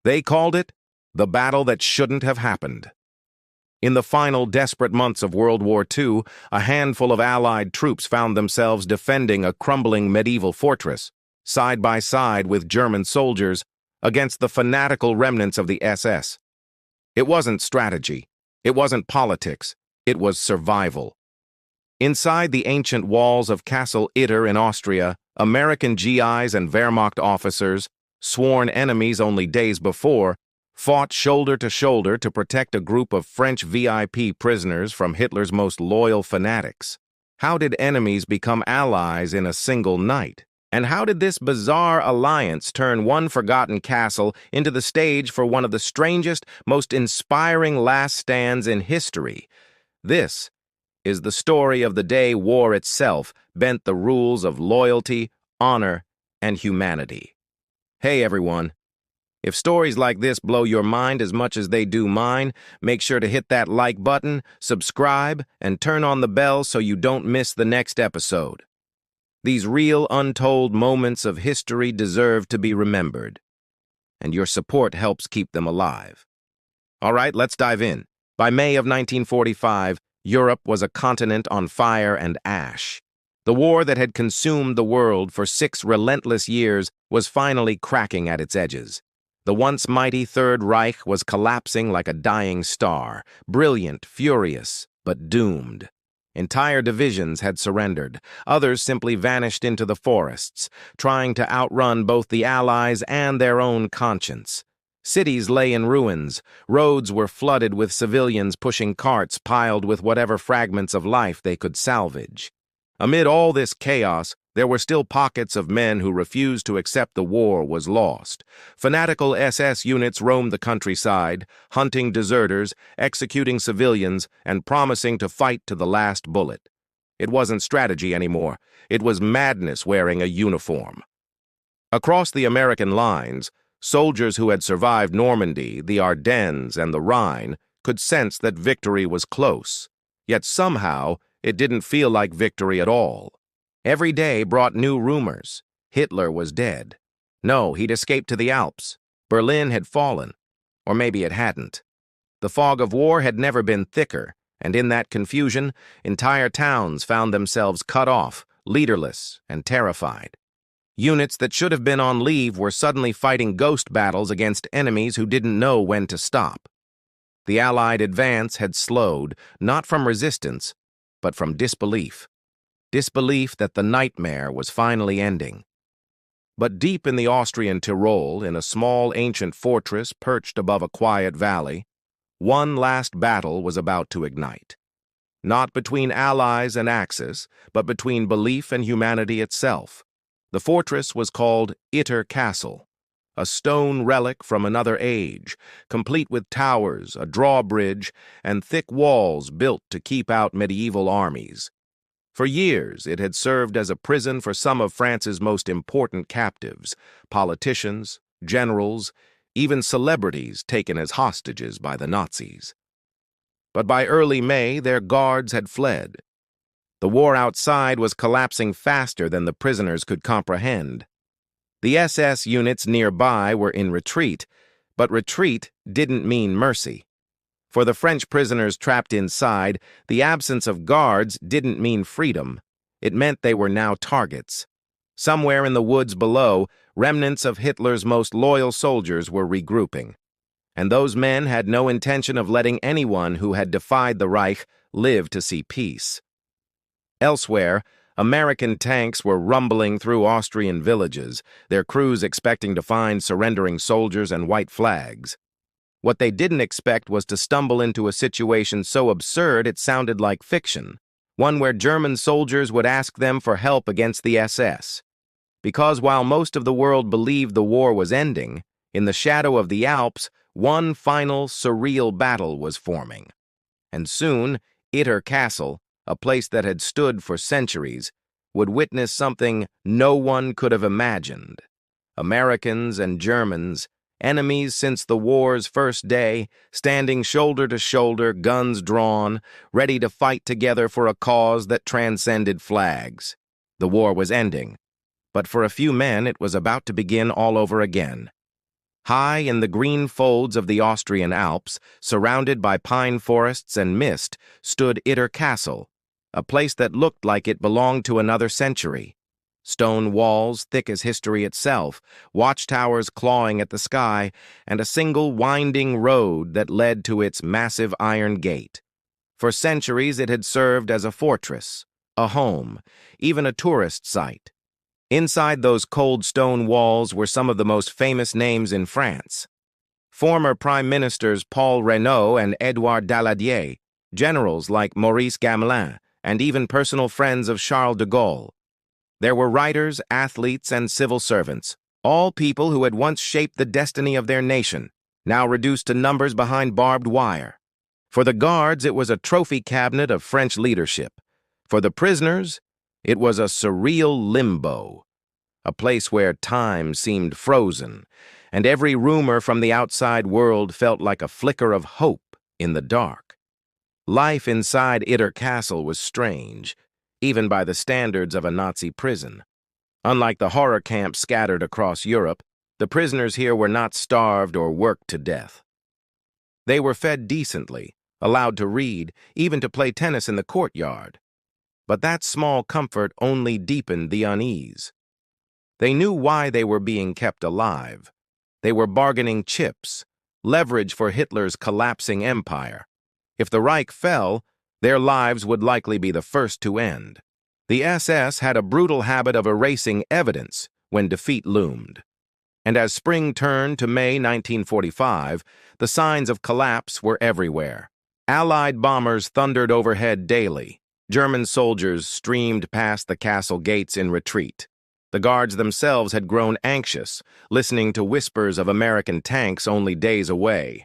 They called it the battle that shouldn't have happened. In the final desperate months of World War II, a handful of Allied troops found themselves defending a crumbling medieval fortress, side by side with German soldiers, against the fanatical remnants of the SS. It wasn't strategy. It wasn't politics. It was survival. Inside the ancient walls of Castle Itter in Austria, American GIs and Wehrmacht officers, sworn enemies only days before, fought shoulder to shoulder to protect a group of French VIP prisoners from Hitler's most loyal fanatics. How did enemies become allies in a single night? And how did this bizarre alliance turn one forgotten castle into the stage for one of the strangest, most inspiring last stands in history? This is the story of the day war itself bent the rules of loyalty, honor, and humanity. Hey everyone. If stories like this blow your mind as much as they do mine, make sure to hit that like button, subscribe, and turn on the bell so you don't miss the next episode. These real, untold moments of history deserve to be remembered, and your support helps keep them alive. All right, let's dive in. By May of 1945, Europe was a continent on fire and ash. The war that had consumed the world for 6 relentless years was finally cracking at its edges. The once mighty Third Reich was collapsing like a dying star, brilliant, furious, but doomed. Entire divisions had surrendered. Others simply vanished into the forests, trying to outrun both the Allies and their own conscience. Cities lay in ruins. Roads were flooded with civilians pushing carts piled with whatever fragments of life they could salvage. Amid all this chaos, there were still pockets of men who refused to accept the war was lost. Fanatical SS units roamed the countryside, hunting deserters, executing civilians, and promising to fight to the last bullet. It wasn't strategy anymore. It was madness wearing a uniform. Across the American lines, soldiers who had survived Normandy, the Ardennes, and the Rhine could sense that victory was close. Yet somehow, it didn't feel like victory at all. Every day brought new rumors. Hitler was dead. No, he'd escaped to the Alps. Berlin had fallen. Or maybe it hadn't. The fog of war had never been thicker, and in that confusion, entire towns found themselves cut off, leaderless, and terrified. Units that should have been on leave were suddenly fighting ghost battles against enemies who didn't know when to stop. The Allied advance had slowed, not from resistance, but from disbelief. Disbelief that the nightmare was finally ending. But deep in the Austrian Tyrol, in a small ancient fortress perched above a quiet valley, one last battle was about to ignite. Not between Allies and Axis, but between belief and humanity itself. The fortress was called Itter Castle, a stone relic from another age, complete with towers, a drawbridge, and thick walls built to keep out medieval armies. For years, it had served as a prison for some of France's most important captives, politicians, generals, even celebrities taken as hostages by the Nazis. But by early May, their guards had fled. The war outside was collapsing faster than the prisoners could comprehend. The SS units nearby were in retreat, but retreat didn't mean mercy. For the French prisoners trapped inside, the absence of guards didn't mean freedom. It meant they were now targets. Somewhere in the woods below, remnants of Hitler's most loyal soldiers were regrouping. And those men had no intention of letting anyone who had defied the Reich live to see peace. Elsewhere, American tanks were rumbling through Austrian villages, their crews expecting to find surrendering soldiers and white flags. What they didn't expect was to stumble into a situation so absurd it sounded like fiction, one where German soldiers would ask them for help against the SS. Because while most of the world believed the war was ending, in the shadow of the Alps, one final, surreal battle was forming. And soon, Itter Castle, a place that had stood for centuries, would witness something no one could have imagined. Americans and Germans, enemies since the war's first day, standing shoulder to shoulder, guns drawn, ready to fight together for a cause that transcended flags. The war was ending, but for a few men it was about to begin all over again. High in the green folds of the Austrian Alps, surrounded by pine forests and mist, stood Itter Castle, a place that looked like it belonged to another century. Stone walls thick as history itself, watchtowers clawing at the sky, and a single winding road that led to its massive iron gate. For centuries it had served as a fortress, a home, even a tourist site. Inside those cold stone walls were some of the most famous names in France. Former Prime Ministers Paul Reynaud and Édouard Daladier, generals like Maurice Gamelin, and even personal friends of Charles de Gaulle. There were writers, athletes, and civil servants, all people who had once shaped the destiny of their nation, now reduced to numbers behind barbed wire. For the guards, it was a trophy cabinet of French leadership. For the prisoners, it was a surreal limbo, a place where time seemed frozen, and every rumor from the outside world felt like a flicker of hope in the dark. Life inside Itter Castle was strange, even by the standards of a Nazi prison. Unlike the horror camps scattered across Europe, the prisoners here were not starved or worked to death. They were fed decently, allowed to read, even to play tennis in the courtyard. But that small comfort only deepened the unease. They knew why they were being kept alive. They were bargaining chips, leverage for Hitler's collapsing empire. If the Reich fell, their lives would likely be the first to end. The SS had a brutal habit of erasing evidence when defeat loomed. And as spring turned to May 1945, the signs of collapse were everywhere. Allied bombers thundered overhead daily. German soldiers streamed past the castle gates in retreat. The guards themselves had grown anxious, listening to whispers of American tanks only days away.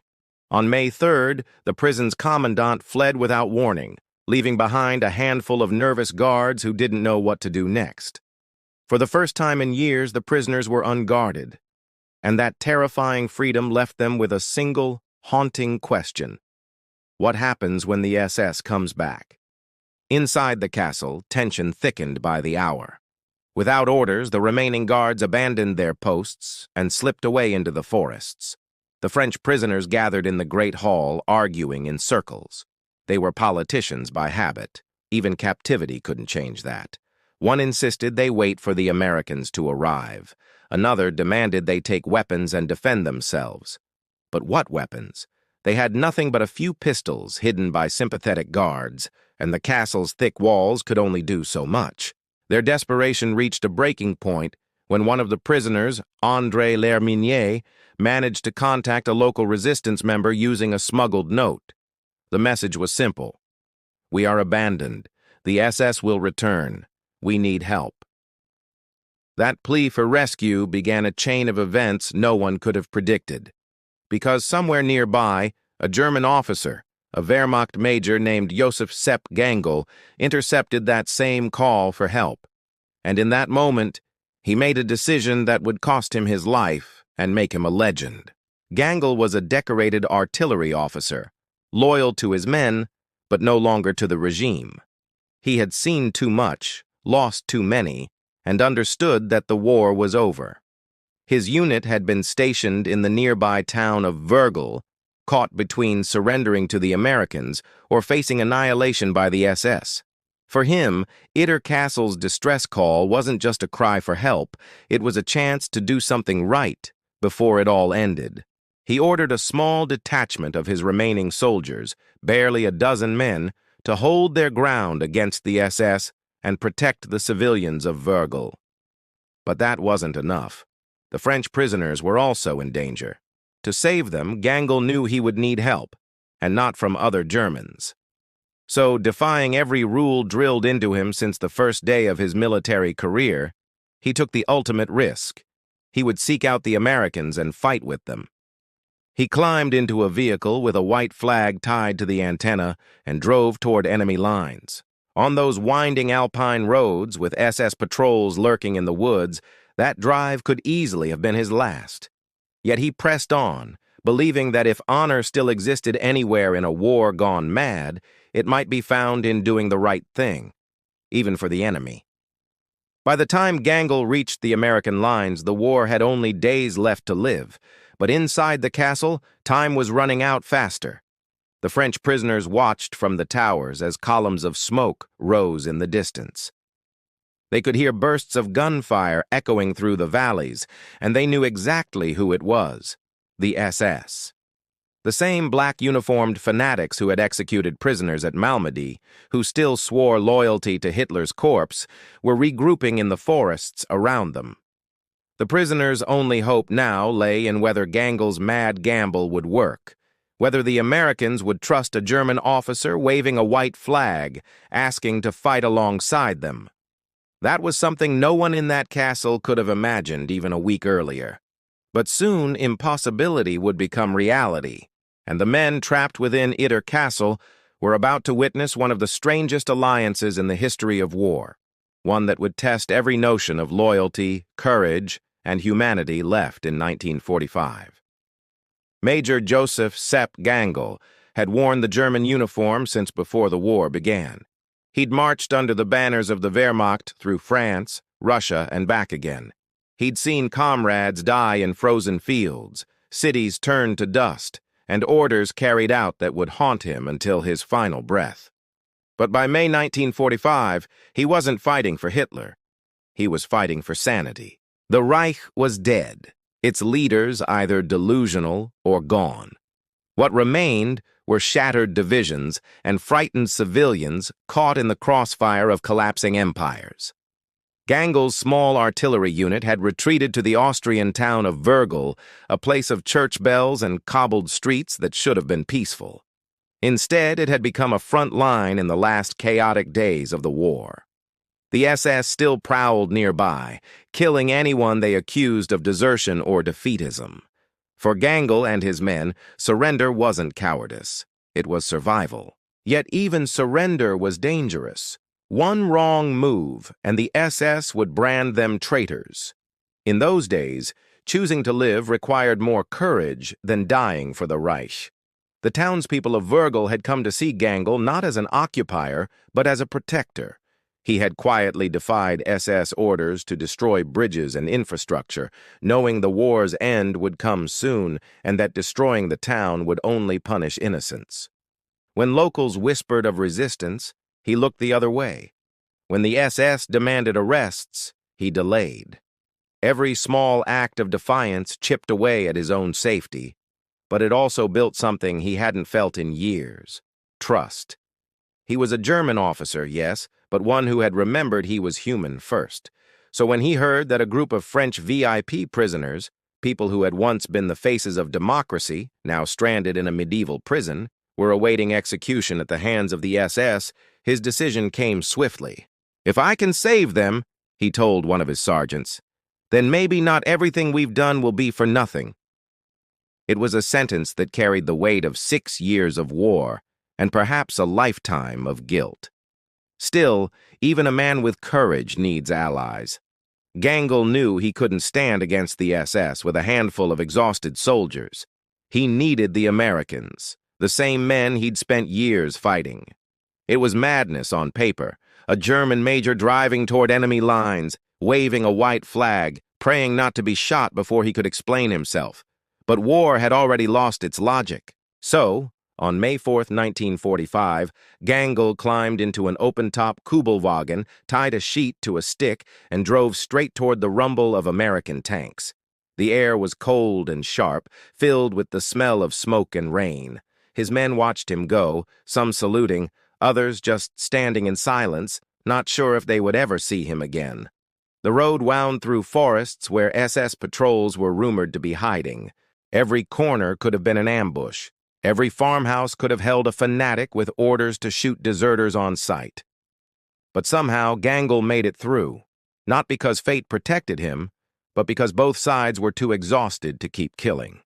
On May 3rd, the prison's commandant fled without warning, leaving behind a handful of nervous guards who didn't know what to do next. For the first time in years, the prisoners were unguarded, and that terrifying freedom left them with a single, haunting question. What happens when the SS comes back? Inside the castle, tension thickened by the hour. Without orders, the remaining guards abandoned their posts and slipped away into the forests. The French prisoners gathered in the great hall, arguing in circles. They were politicians by habit. Even captivity couldn't change that. One insisted they wait for the Americans to arrive. Another demanded they take weapons and defend themselves. But what weapons? They had nothing but a few pistols hidden by sympathetic guards, and the castle's thick walls could only do so much. Their desperation reached a breaking point when one of the prisoners, André Lerminier, managed to contact a local resistance member using a smuggled note. The message was simple. We are abandoned. The SS will return. We need help. That plea for rescue began a chain of events no one could have predicted. Because somewhere nearby, a German officer, a Wehrmacht major named Josef Gangl, intercepted that same call for help. And in that moment, he made a decision that would cost him his life and make him a legend. Gangl was a decorated artillery officer, loyal to his men, but no longer to the regime. He had seen too much, lost too many, and understood that the war was over. His unit had been stationed in the nearby town of Wörgl, caught between surrendering to the Americans or facing annihilation by the SS. For him, Itter Castle's distress call wasn't just a cry for help, it was a chance to do something right before it all ended. He ordered a small detachment of his remaining soldiers, barely a dozen men, to hold their ground against the SS and protect the civilians of Wörgl. But that wasn't enough. The French prisoners were also in danger. To save them, Gangl knew he would need help, and not from other Germans. So, defying every rule drilled into him since the first day of his military career, he took the ultimate risk. He would seek out the Americans and fight with them. He climbed into a vehicle with a white flag tied to the antenna and drove toward enemy lines. On those winding alpine roads, with SS patrols lurking in the woods, that drive could easily have been his last. Yet he pressed on, believing that if honor still existed anywhere in a war gone mad, it might be found in doing the right thing, even for the enemy. By the time Gangl reached the American lines, the war had only days left to live, But inside the castle, time was running out faster. The French prisoners watched from the towers as columns of smoke rose in the distance. They could hear bursts of gunfire echoing through the valleys, and they knew exactly who it was: the SS. The same black-uniformed fanatics who had executed prisoners at Malmedy, who still swore loyalty to Hitler's corpse, were regrouping in the forests around them. The prisoners' only hope now lay in whether Gangl's mad gamble would work, whether the Americans would trust a German officer waving a white flag, asking to fight alongside them. That was something no one in that castle could have imagined even a week earlier. But soon impossibility would become reality, and the men trapped within Itter Castle were about to witness one of the strangest alliances in the history of war, one that would test every notion of loyalty, courage, and humanity left in 1945. Major Josef Gangl had worn the German uniform since before the war began. He'd marched under the banners of the Wehrmacht through France, Russia, and back again. He'd seen comrades die in frozen fields, cities turned to dust, and orders carried out that would haunt him until his final breath. But by May 1945, he wasn't fighting for Hitler. He was fighting for sanity. The Reich was dead, its leaders either delusional or gone. What remained were shattered divisions and frightened civilians caught in the crossfire of collapsing empires. Gangl's small artillery unit had retreated to the Austrian town of Würgl, a place of church bells and cobbled streets that should have been peaceful. Instead, it had become a front line in the last chaotic days of the war. The SS still prowled nearby, killing anyone they accused of desertion or defeatism. For Gangl and his men, surrender wasn't cowardice. It was survival. Yet even surrender was dangerous. One wrong move, and the SS would brand them traitors. In those days, choosing to live required more courage than dying for the Reich. The townspeople of Würgl had come to see Gangl not as an occupier, but as a protector. He had quietly defied SS orders to destroy bridges and infrastructure, knowing the war's end would come soon and that destroying the town would only punish innocents. When locals whispered of resistance, he looked the other way. When the SS demanded arrests, he delayed. Every small act of defiance chipped away at his own safety, but it also built something he hadn't felt in years: trust. He was a German officer, yes, but one who had remembered he was human first. So when he heard that a group of French VIP prisoners, people who had once been the faces of democracy, now stranded in a medieval prison, were awaiting execution at the hands of the SS, his decision came swiftly. "If I can save them," he told one of his sergeants, "then maybe not everything we've done will be for nothing." It was a sentence that carried the weight of 6 years of war, and perhaps a lifetime of guilt. Still, even a man with courage needs allies. Gangl knew he couldn't stand against the SS with a handful of exhausted soldiers. He needed the Americans, the same men he'd spent years fighting. It was madness on paper, a German major driving toward enemy lines, waving a white flag, praying not to be shot before he could explain himself. But war had already lost its logic. So, on May 4, 1945, Gangl climbed into an open-top Kubelwagen, tied a sheet to a stick, and drove straight toward the rumble of American tanks. The air was cold and sharp, filled with the smell of smoke and rain. His men watched him go, some saluting, others just standing in silence, not sure if they would ever see him again. The road wound through forests where SS patrols were rumored to be hiding. Every corner could have been an ambush. Every farmhouse could have held a fanatic with orders to shoot deserters on sight. But somehow Gangl made it through, not because fate protected him, but because both sides were too exhausted to keep killing.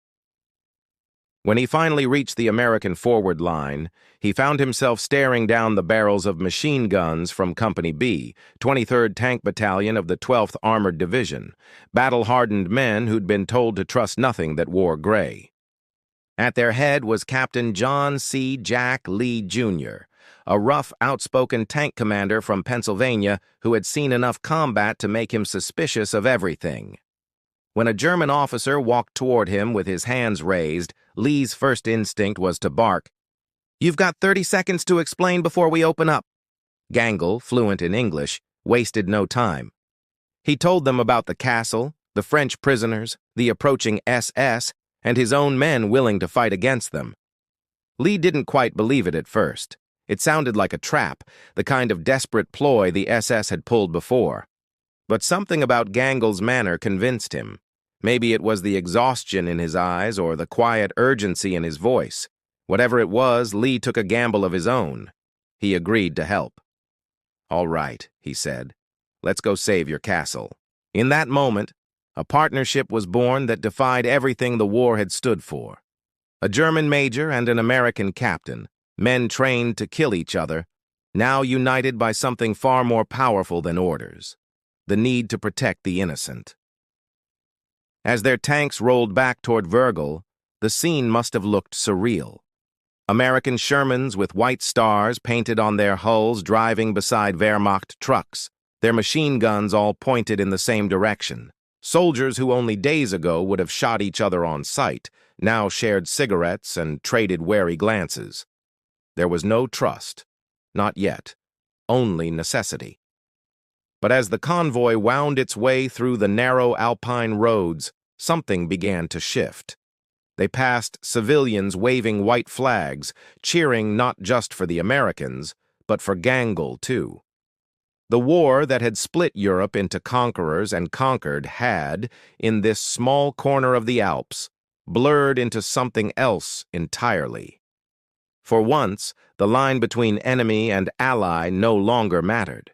When he finally reached the American forward line, he found himself staring down the barrels of machine guns from Company B, 23rd Tank Battalion of the 12th Armored Division, battle-hardened men who'd been told to trust nothing that wore gray. At their head was Captain John C. Jack Lee, Jr., a rough, outspoken tank commander from Pennsylvania who had seen enough combat to make him suspicious of everything. When a German officer walked toward him with his hands raised, Lee's first instinct was to bark, "You've got 30 seconds to explain before we open up." Gangl, fluent in English, wasted no time. He told them about the castle, the French prisoners, the approaching SS, and his own men willing to fight against them. Lee didn't quite believe it at first. It sounded like a trap, the kind of desperate ploy the SS had pulled before. But something about Gangl's manner convinced him. Maybe it was the exhaustion in his eyes or the quiet urgency in his voice. Whatever it was, Lee took a gamble of his own. He agreed to help. "All right," he said. "Let's go save your castle." In that moment, a partnership was born that defied everything the war had stood for. A German major and an American captain, men trained to kill each other, now united by something far more powerful than orders: the need to protect the innocent. As their tanks rolled back toward Wrgl, the scene must have looked surreal. American Shermans with white stars painted on their hulls driving beside Wehrmacht trucks, their machine guns all pointed in the same direction. Soldiers who only days ago would have shot each other on sight now shared cigarettes and traded wary glances. There was no trust, not yet, only necessity. But as the convoy wound its way through the narrow alpine roads, something began to shift. They passed civilians waving white flags, cheering not just for the Americans, but for Gangl too. The war that had split Europe into conquerors and conquered had, in this small corner of the Alps, blurred into something else entirely. For once, the line between enemy and ally no longer mattered.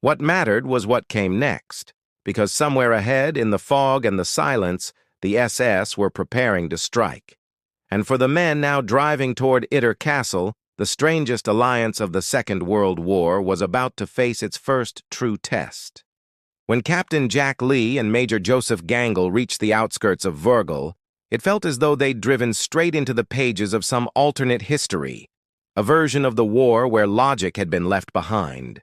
What mattered was what came next, because somewhere ahead in the fog and the silence, the SS were preparing to strike. And for the men now driving toward Itter Castle, the strangest alliance of the Second World War was about to face its first true test. When Captain Jack Lee and Major Josef Gangl reached the outskirts of Wrgl, it felt as though they'd driven straight into the pages of some alternate history, a version of the war where logic had been left behind.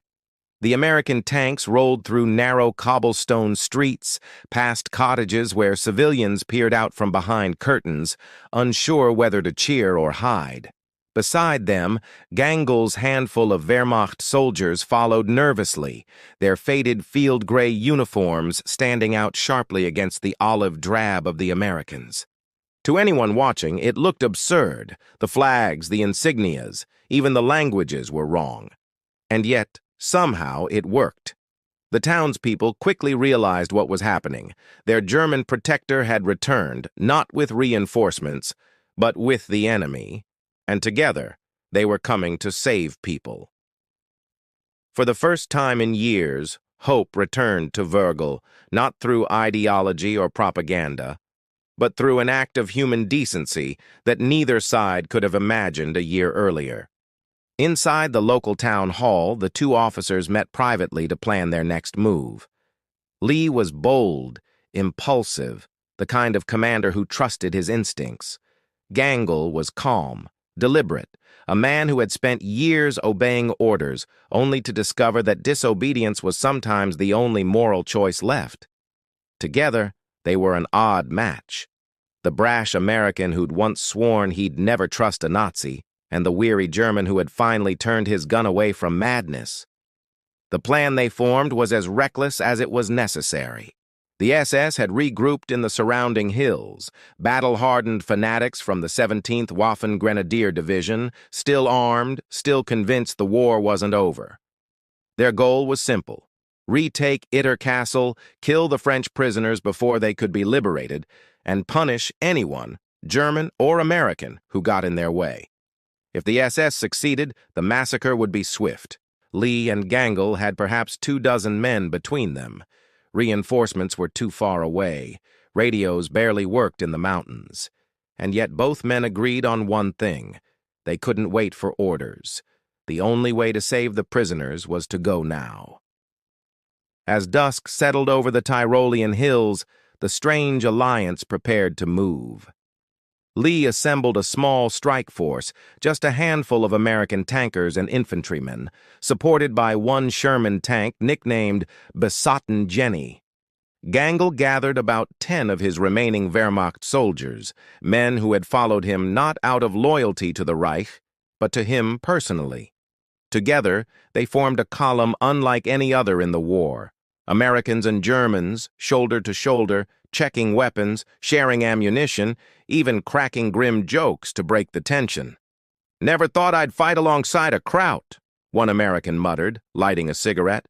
The American tanks rolled through narrow cobblestone streets, past cottages where civilians peered out from behind curtains, unsure whether to cheer or hide. Beside them, Gangl's handful of Wehrmacht soldiers followed nervously, their faded field gray uniforms standing out sharply against the olive drab of the Americans. To anyone watching, it looked absurd. The flags, the insignias, even the languages were wrong. And yet, somehow it worked. The townspeople quickly realized what was happening. Their German protector had returned, not with reinforcements, but with the enemy, and together they were coming to save people. For the first time in years, hope returned to Wrgl, not through ideology or propaganda, but through an act of human decency that neither side could have imagined a year earlier. Inside the local town hall, the two officers met privately to plan their next move. Lee was bold, impulsive, the kind of commander who trusted his instincts. Gangl was calm, deliberate, a man who had spent years obeying orders, only to discover that disobedience was sometimes the only moral choice left. Together, they were an odd match. The brash American who'd once sworn he'd never trust a Nazi, and the weary German who had finally turned his gun away from madness. The plan they formed was as reckless as it was necessary. The SS had regrouped in the surrounding hills, battle-hardened fanatics from the 17th Waffen Grenadier Division, still armed, still convinced the war wasn't over. Their goal was simple: retake Itter Castle, kill the French prisoners before they could be liberated, and punish anyone, German or American, who got in their way. If the SS succeeded, the massacre would be swift. Lee and Gangl had perhaps 24 men between them. Reinforcements were too far away. Radios barely worked in the mountains. And yet both men agreed on one thing: they couldn't wait for orders. The only way to save the prisoners was to go now. As dusk settled over the Tyrolean hills, the strange alliance prepared to move. Lee assembled a small strike force, just a handful of American tankers and infantrymen, supported by one Sherman tank nicknamed Besotten Jenny. Gangl gathered about 10 of his remaining Wehrmacht soldiers, men who had followed him not out of loyalty to the Reich, but to him personally. Together, they formed a column unlike any other in the war. Americans and Germans, shoulder to shoulder, checking weapons, sharing ammunition, even cracking grim jokes to break the tension. "Never thought I'd fight alongside a Kraut," one American muttered, lighting a cigarette.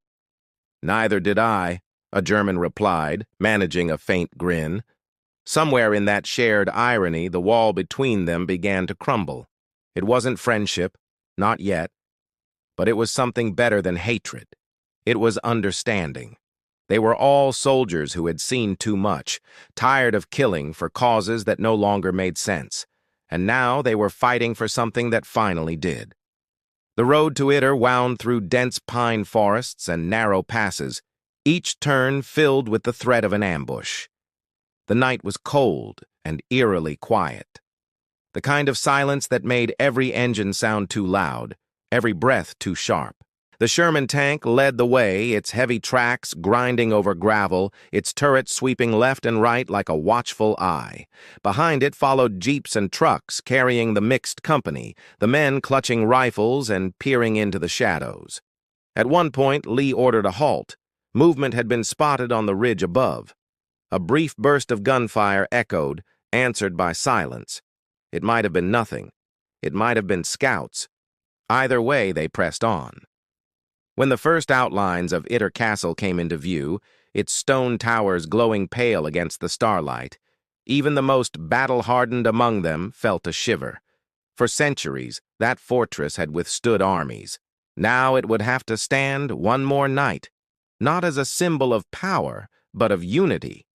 "Neither did I," a German replied, managing a faint grin. Somewhere in that shared irony, the wall between them began to crumble. It wasn't friendship, not yet, but it was something better than hatred. It was understanding. They were all soldiers who had seen too much, tired of killing for causes that no longer made sense, and now they were fighting for something that finally did. The road to Itter wound through dense pine forests and narrow passes, each turn filled with the threat of an ambush. The night was cold and eerily quiet. The kind of silence that made every engine sound too loud, every breath too sharp. The Sherman tank led the way, its heavy tracks grinding over gravel, its turrets sweeping left and right like a watchful eye. Behind it followed jeeps and trucks carrying the mixed company, the men clutching rifles and peering into the shadows. At one point, Lee ordered a halt. Movement had been spotted on the ridge above. A brief burst of gunfire echoed, answered by silence. It might have been nothing. It might have been scouts. Either way, they pressed on. When the first outlines of Itter Castle came into view, its stone towers glowing pale against the starlight, even the most battle-hardened among them felt a shiver. For centuries, that fortress had withstood armies. Now it would have to stand one more night, not as a symbol of power, but of unity.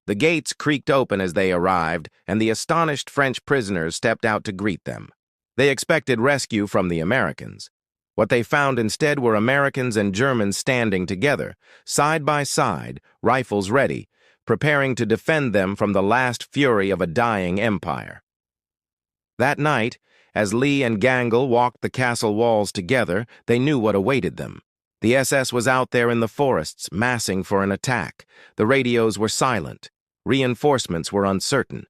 The gates creaked open as they arrived, and the astonished French prisoners stepped out to greet them. They expected rescue from the Americans. What they found instead were Americans and Germans standing together, side by side, rifles ready, preparing to defend them from the last fury of a dying empire. That night, as Lee and Gangl walked the castle walls together, they knew what awaited them. The SS was out there in the forests, massing for an attack. The radios were silent. Reinforcements were uncertain.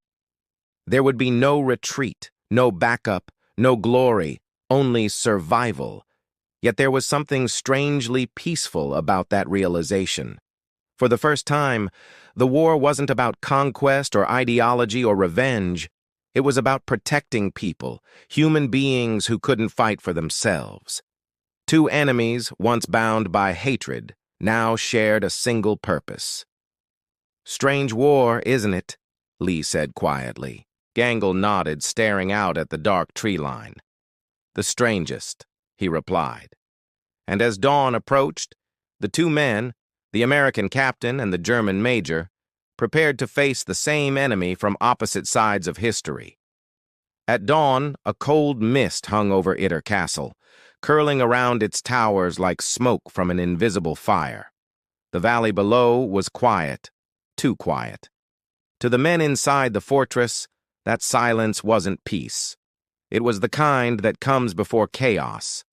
There would be no retreat, no backup, no glory, only survival. Yet there was something strangely peaceful about that realization. For the first time, the war wasn't about conquest or ideology or revenge. It was about protecting people, human beings who couldn't fight for themselves. Two enemies, once bound by hatred, now shared a single purpose. "Strange war, isn't it?" Lee said quietly. Gangl nodded, staring out at the dark tree line. "The strangest," he replied. And as dawn approached, the two men, the American captain and the German major, prepared to face the same enemy from opposite sides of history. At dawn, a cold mist hung over Itter Castle, curling around its towers like smoke from an invisible fire. The valley below was quiet, too quiet. To the men inside the fortress, that silence wasn't peace. It was the kind that comes before chaos.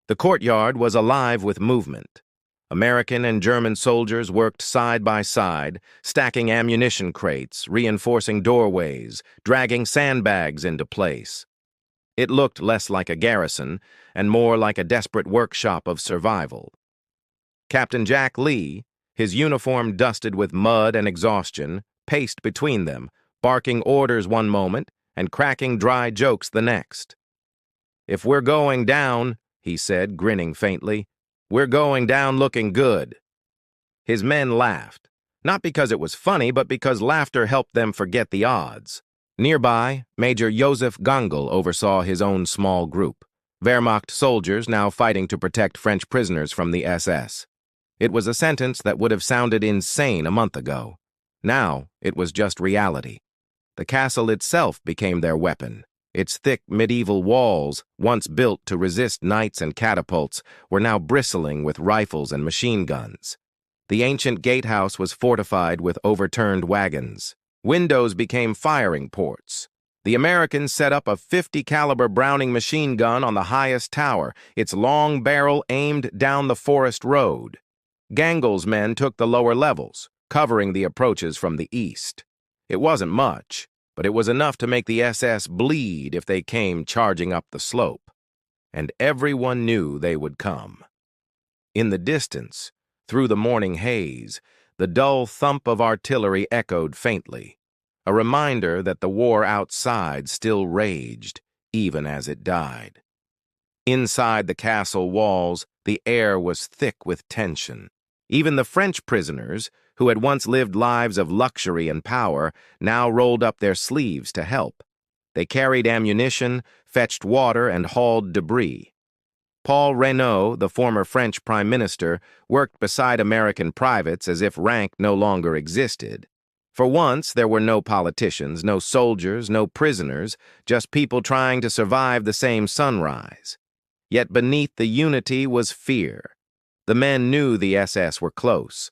The courtyard was alive with movement. American and German soldiers worked side by side, stacking ammunition crates, reinforcing doorways, dragging sandbags into place. It looked less like a garrison and more like a desperate workshop of survival. Captain Jack Lee, his uniform dusted with mud and exhaustion, paced between them, barking orders one moment and cracking dry jokes the next. "If we're going down," he said, grinning faintly, "we're going down looking good." His men laughed, not because it was funny, but because laughter helped them forget the odds. Nearby, Major Josef Gangl oversaw his own small group, Wehrmacht soldiers now fighting to protect French prisoners from the SS. It was a sentence that would have sounded insane a month ago. Now, it was just reality. The castle itself became their weapon. Its thick medieval walls, once built to resist knights and catapults, were now bristling with rifles and machine guns. The ancient gatehouse was fortified with overturned wagons. Windows became firing ports. The Americans set up a 50 caliber Browning machine gun on the highest tower, its long barrel aimed down the forest road. Gangl's men took the lower levels, covering the approaches from the east. It wasn't much, but it was enough to make the SS bleed if they came charging up the slope. And everyone knew they would come. In the distance, through the morning haze, the dull thump of artillery echoed faintly, a reminder that the war outside still raged, even as it died. Inside the castle walls, the air was thick with tension. Even the French prisoners, who had once lived lives of luxury and power, now rolled up their sleeves to help. They carried ammunition, fetched water, and hauled debris. Paul Reynaud, the former French prime minister, worked beside American privates as if rank no longer existed. For once, there were no politicians, no soldiers, no prisoners, just people trying to survive the same sunrise. Yet beneath the unity was fear. The men knew the SS were close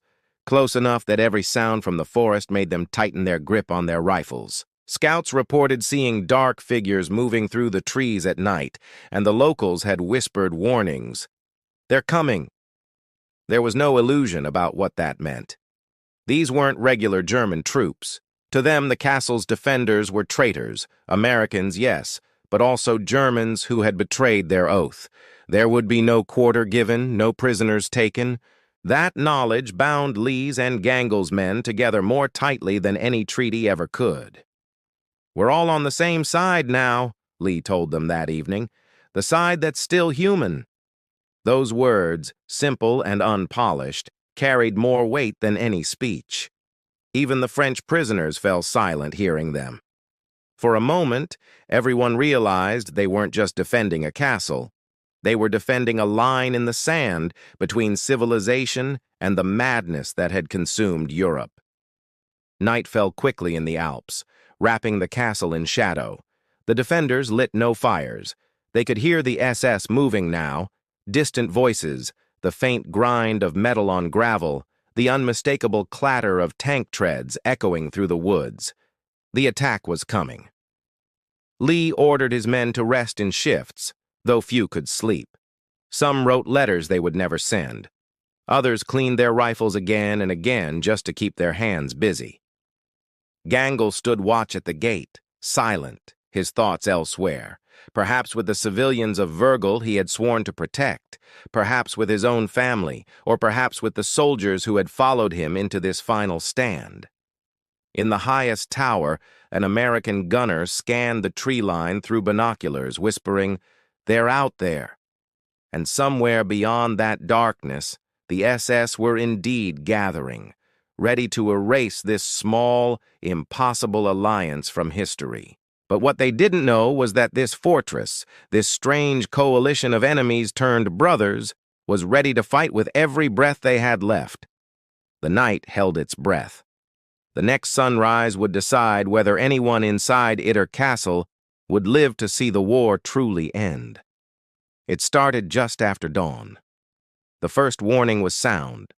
enough that every sound from the forest made them tighten their grip on their rifles. Scouts reported seeing dark figures moving through the trees at night, and the locals had whispered warnings. "They're coming." There was no illusion about what that meant. These weren't regular German troops. To them, the castle's defenders were traitors, Americans, yes, but also Germans who had betrayed their oath. There would be no quarter given, no prisoners taken. That knowledge bound Lee's and Gangl's men together more tightly than any treaty ever could. "We're all on the same side now," Lee told them that evening, "the side that's still human." Those words, simple and unpolished, carried more weight than any speech. Even the French prisoners fell silent hearing them. For a moment, everyone realized they weren't just defending a castle. They were defending a line in the sand between civilization and the madness that had consumed Europe. Night fell quickly in the Alps, wrapping the castle in shadow. The defenders lit no fires. They could hear the SS moving now, distant voices, the faint grind of metal on gravel, the unmistakable clatter of tank treads echoing through the woods. The attack was coming. Lee ordered his men to rest in shifts, though few could sleep. Some wrote letters they would never send. Others cleaned their rifles again and again just to keep their hands busy. Gangl stood watch at the gate, silent, his thoughts elsewhere. Perhaps with the civilians of Virgil he had sworn to protect, perhaps with his own family, or perhaps with the soldiers who had followed him into this final stand. In the highest tower, an American gunner scanned the tree line through binoculars, whispering, "They're out there." And somewhere beyond that darkness, the SS were indeed gathering, ready to erase this small, impossible alliance from history. But what they didn't know was that this fortress, this strange coalition of enemies turned brothers, was ready to fight with every breath they had left. The night held its breath. The next sunrise would decide whether anyone inside Itter Castle would live to see the war truly end. It started just after dawn. The first warning was sound,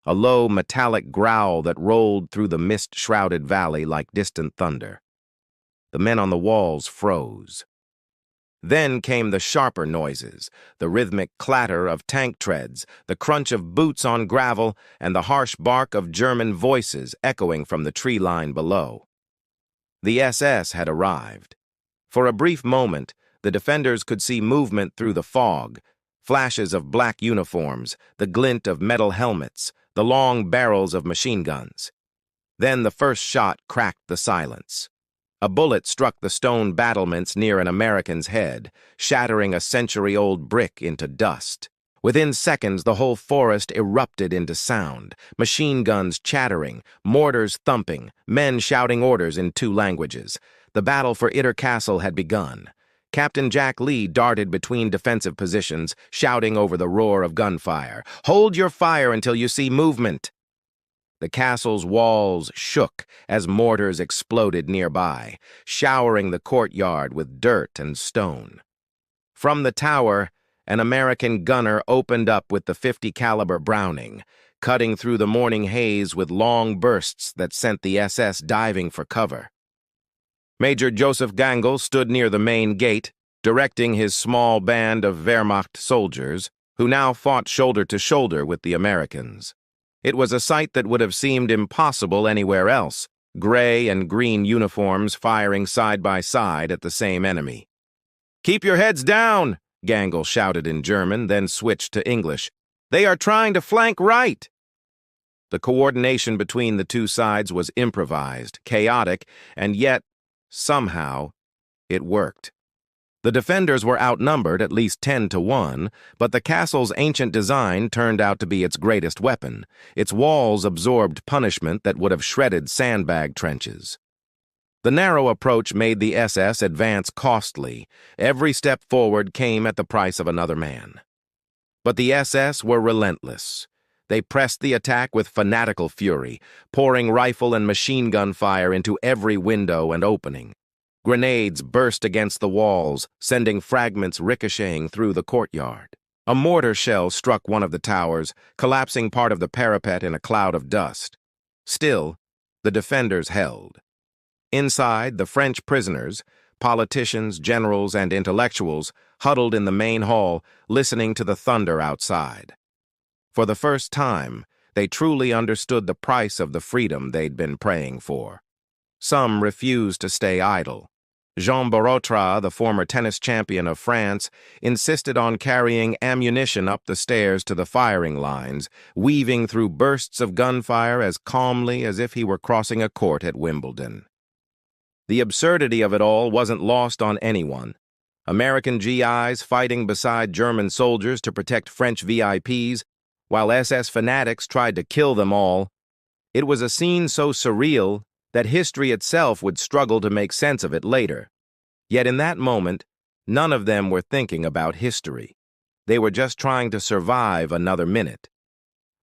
a low metallic growl that rolled through the mist-shrouded valley like distant thunder. The men on the walls froze. Then came the sharper noises, the rhythmic clatter of tank treads, the crunch of boots on gravel, and the harsh bark of German voices echoing from the tree line below. The SS had arrived. For a brief moment, the defenders could see movement through the fog, flashes of black uniforms, the glint of metal helmets, the long barrels of machine guns. Then the first shot cracked the silence. A bullet struck the stone battlements near an American's head, shattering a century-old brick into dust. Within seconds, the whole forest erupted into sound, machine guns chattering, mortars thumping, men shouting orders in 2 languages. The battle for Itter Castle had begun. Captain Jack Lee darted between defensive positions, shouting over the roar of gunfire, "Hold your fire until you see movement!" The castle's walls shook as mortars exploded nearby, showering the courtyard with dirt and stone. From the tower, an American gunner opened up with the .50 caliber Browning, cutting through the morning haze with long bursts that sent the SS diving for cover. Major Josef Gangl stood near the main gate, directing his small band of Wehrmacht soldiers, who now fought shoulder to shoulder with the Americans. It was a sight that would have seemed impossible anywhere else, gray and green uniforms firing side by side at the same enemy. "Keep your heads down!" Gangl shouted in German, then switched to English. "They are trying to flank right!" The coordination between the two sides was improvised, chaotic, and yet, somehow, it worked. The defenders were outnumbered at least 10-1, but the castle's ancient design turned out to be its greatest weapon. Its walls absorbed punishment that would have shredded sandbag trenches. The narrow approach made the SS advance costly. Every step forward came at the price of another man. But the SS were relentless. They pressed the attack with fanatical fury, pouring rifle and machine gun fire into every window and opening. Grenades burst against the walls, sending fragments ricocheting through the courtyard. A mortar shell struck one of the towers, collapsing part of the parapet in a cloud of dust. Still, the defenders held. Inside, the French prisoners, politicians, generals, and intellectuals, huddled in the main hall, listening to the thunder outside. For the first time, they truly understood the price of the freedom they'd been praying for. Some refused to stay idle. Jean Barotra, the former tennis champion of France, insisted on carrying ammunition up the stairs to the firing lines, weaving through bursts of gunfire as calmly as if he were crossing a court at Wimbledon. The absurdity of it all wasn't lost on anyone. American GIs fighting beside German soldiers to protect French VIPs, while SS fanatics tried to kill them all. It was a scene so surreal that history itself would struggle to make sense of it later. Yet in that moment, none of them were thinking about history. They were just trying to survive another minute.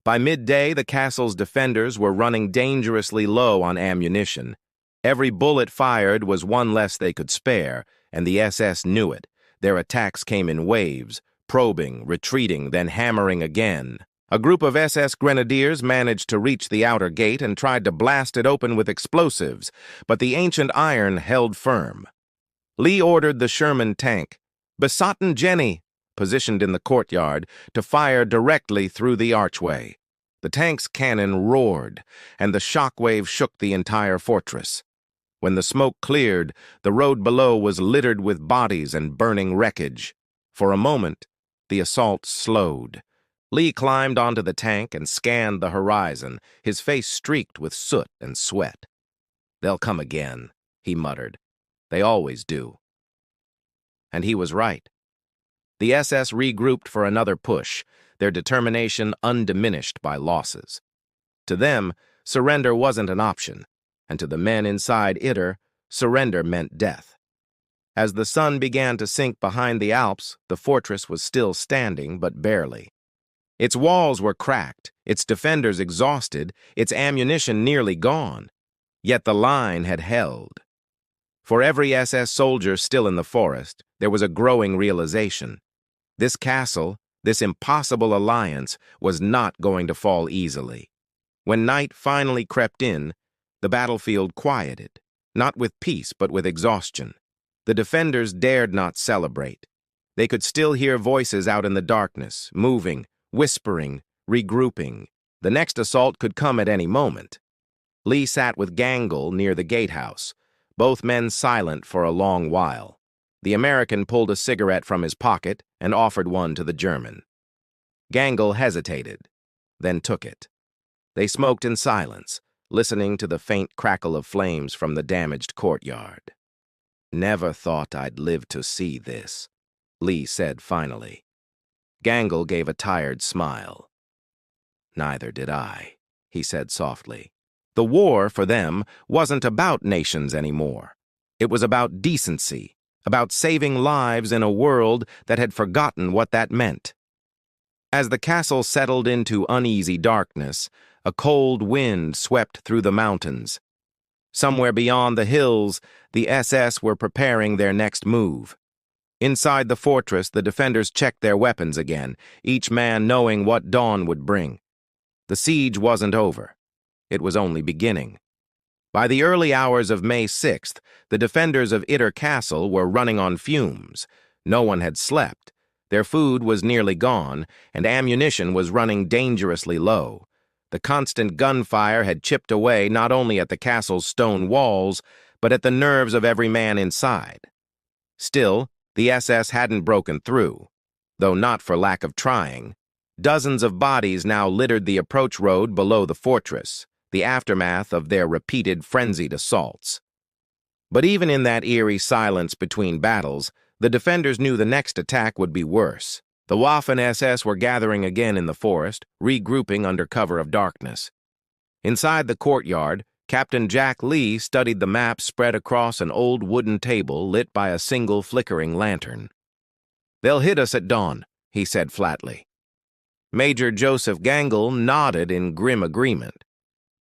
By midday, the castle's defenders were running dangerously low on ammunition. Every bullet fired was one less they could spare, and the SS knew it. Their attacks came in waves, probing, retreating, then hammering again. A group of SS grenadiers managed to reach the outer gate and tried to blast it open with explosives, but the ancient iron held firm. Lee ordered the Sherman tank, Besotten Jenny, positioned in the courtyard, to fire directly through the archway. The tank's cannon roared, and the shockwave shook the entire fortress. When the smoke cleared, the road below was littered with bodies and burning wreckage. For a moment, the assault slowed. Lee climbed onto the tank and scanned the horizon, his face streaked with soot and sweat. "They'll come again," he muttered. "They always do." And he was right. The SS regrouped for another push, their determination undiminished by losses. To them, surrender wasn't an option, and to the men inside Itter, surrender meant death. As the sun began to sink behind the Alps, the fortress was still standing, but barely. Its walls were cracked, its defenders exhausted, its ammunition nearly gone. Yet the line had held. For every SS soldier still in the forest, there was a growing realization. This castle, this impossible alliance, was not going to fall easily. When night finally crept in, the battlefield quieted, not with peace but with exhaustion. The defenders dared not celebrate. They could still hear voices out in the darkness, moving, whispering, regrouping. The next assault could come at any moment. Lee sat with Gangl near the gatehouse, both men silent for a long while. The American pulled a cigarette from his pocket and offered one to the German. Gangl hesitated, then took it. They smoked in silence, listening to the faint crackle of flames from the damaged courtyard. "Never thought I'd live to see this," Lee said finally. Gangl gave a tired smile. "Neither did I," he said softly. The war, for them, wasn't about nations anymore. It was about decency, about saving lives in a world that had forgotten what that meant. As the castle settled into uneasy darkness, a cold wind swept through the mountains. Somewhere beyond the hills, the SS were preparing their next move. Inside the fortress, the defenders checked their weapons again, each man knowing what dawn would bring. The siege wasn't over. It was only beginning. By the early hours of May 6th, the defenders of Itter Castle were running on fumes. No one had slept. Their food was nearly gone, and ammunition was running dangerously low. The constant gunfire had chipped away not only at the castle's stone walls, but at the nerves of every man inside. Still, the SS hadn't broken through, though not for lack of trying. Dozens of bodies now littered the approach road below the fortress, the aftermath of their repeated frenzied assaults. But even in that eerie silence between battles, the defenders knew the next attack would be worse. The Waffen-SS were gathering again in the forest, regrouping under cover of darkness. Inside the courtyard, Captain Jack Lee studied the map spread across an old wooden table lit by a single flickering lantern. "They'll hit us at dawn," he said flatly. Major Josef Gangl nodded in grim agreement.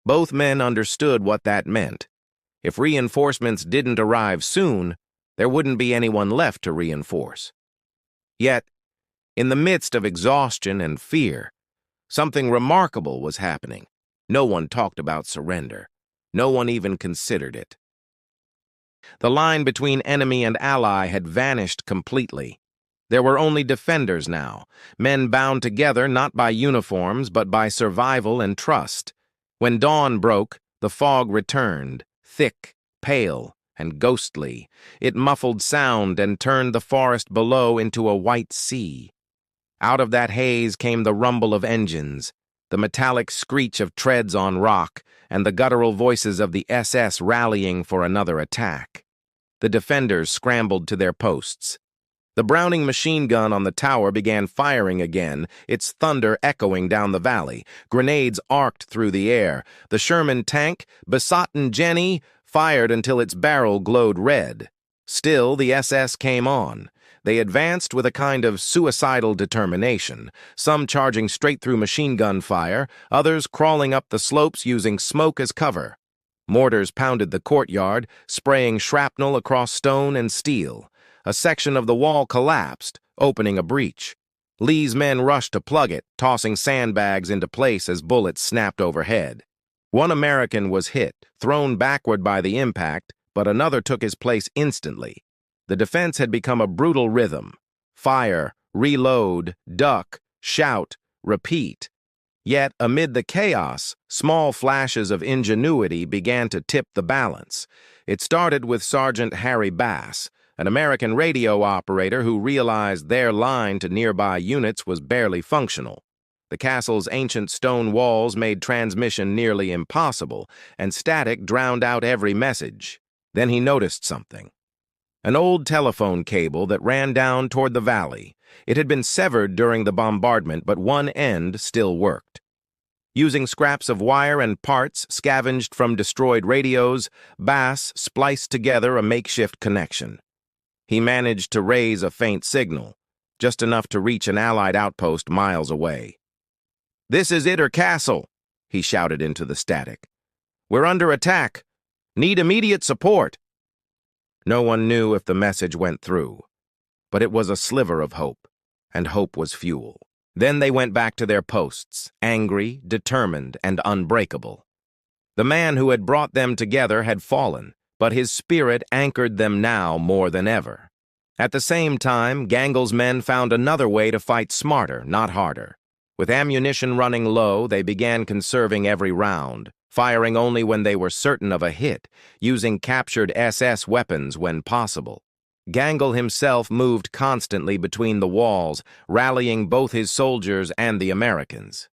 Both men understood what that meant. If reinforcements didn't arrive soon, there wouldn't be anyone left to reinforce. Yet, in the midst of exhaustion and fear, something remarkable was happening. No one talked about surrender. No one even considered it. The line between enemy and ally had vanished completely. There were only defenders now, men bound together not by uniforms but by survival and trust. When dawn broke, the fog returned, thick, pale, and ghostly. It muffled sound and turned the forest below into a white sea. Out of that haze came the rumble of engines, the metallic screech of treads on rock, and the guttural voices of the SS rallying for another attack. The defenders scrambled to their posts. The Browning machine gun on the tower began firing again, its thunder echoing down the valley. Grenades arced through the air. The Sherman tank, besotten Jenny, fired until its barrel glowed red. Still, the SS came on. They advanced with a kind of suicidal determination, some charging straight through machine gun fire, others crawling up the slopes using smoke as cover. Mortars pounded the courtyard, spraying shrapnel across stone and steel. A section of the wall collapsed, opening a breach. Lee's men rushed to plug it, tossing sandbags into place as bullets snapped overhead. One American was hit, thrown backward by the impact, but another took his place instantly. The defense had become a brutal rhythm. Fire, reload, duck, shout, repeat. Yet, amid the chaos, small flashes of ingenuity began to tip the balance. It started with Sergeant Harry Bass, an American radio operator who realized their line to nearby units was barely functional. The castle's ancient stone walls made transmission nearly impossible, and static drowned out every message. Then he noticed something. An old telephone cable that ran down toward the valley. It had been severed during the bombardment, but one end still worked. Using scraps of wire and parts scavenged from destroyed radios, Bass spliced together a makeshift connection. He managed to raise a faint signal, just enough to reach an Allied outpost miles away. "This is Itter Castle," he shouted into the static. "We're under attack. Need immediate support." No one knew if the message went through, but it was a sliver of hope, and hope was fuel. Then they went back to their posts, angry, determined, and unbreakable. The man who had brought them together had fallen, but his spirit anchored them now more than ever. At the same time, Gangl's men found another way to fight smarter, not harder. With ammunition running low, they began conserving every round, firing only when they were certain of a hit, using captured SS weapons when possible. Gangl himself moved constantly between the walls, rallying both his soldiers and the Americans.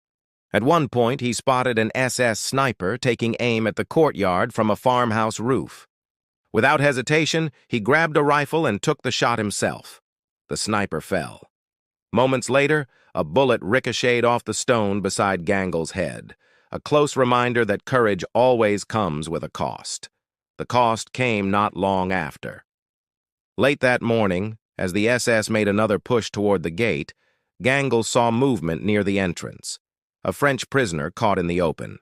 At one point, he spotted an SS sniper taking aim at the courtyard from a farmhouse roof. Without hesitation, he grabbed a rifle and took the shot himself. The sniper fell. Moments later, a bullet ricocheted off the stone beside Gangl's head, a close reminder that courage always comes with a cost. The cost came not long after. Late that morning, as the SS made another push toward the gate, Gangl saw movement near the entrance. A French prisoner caught in the open.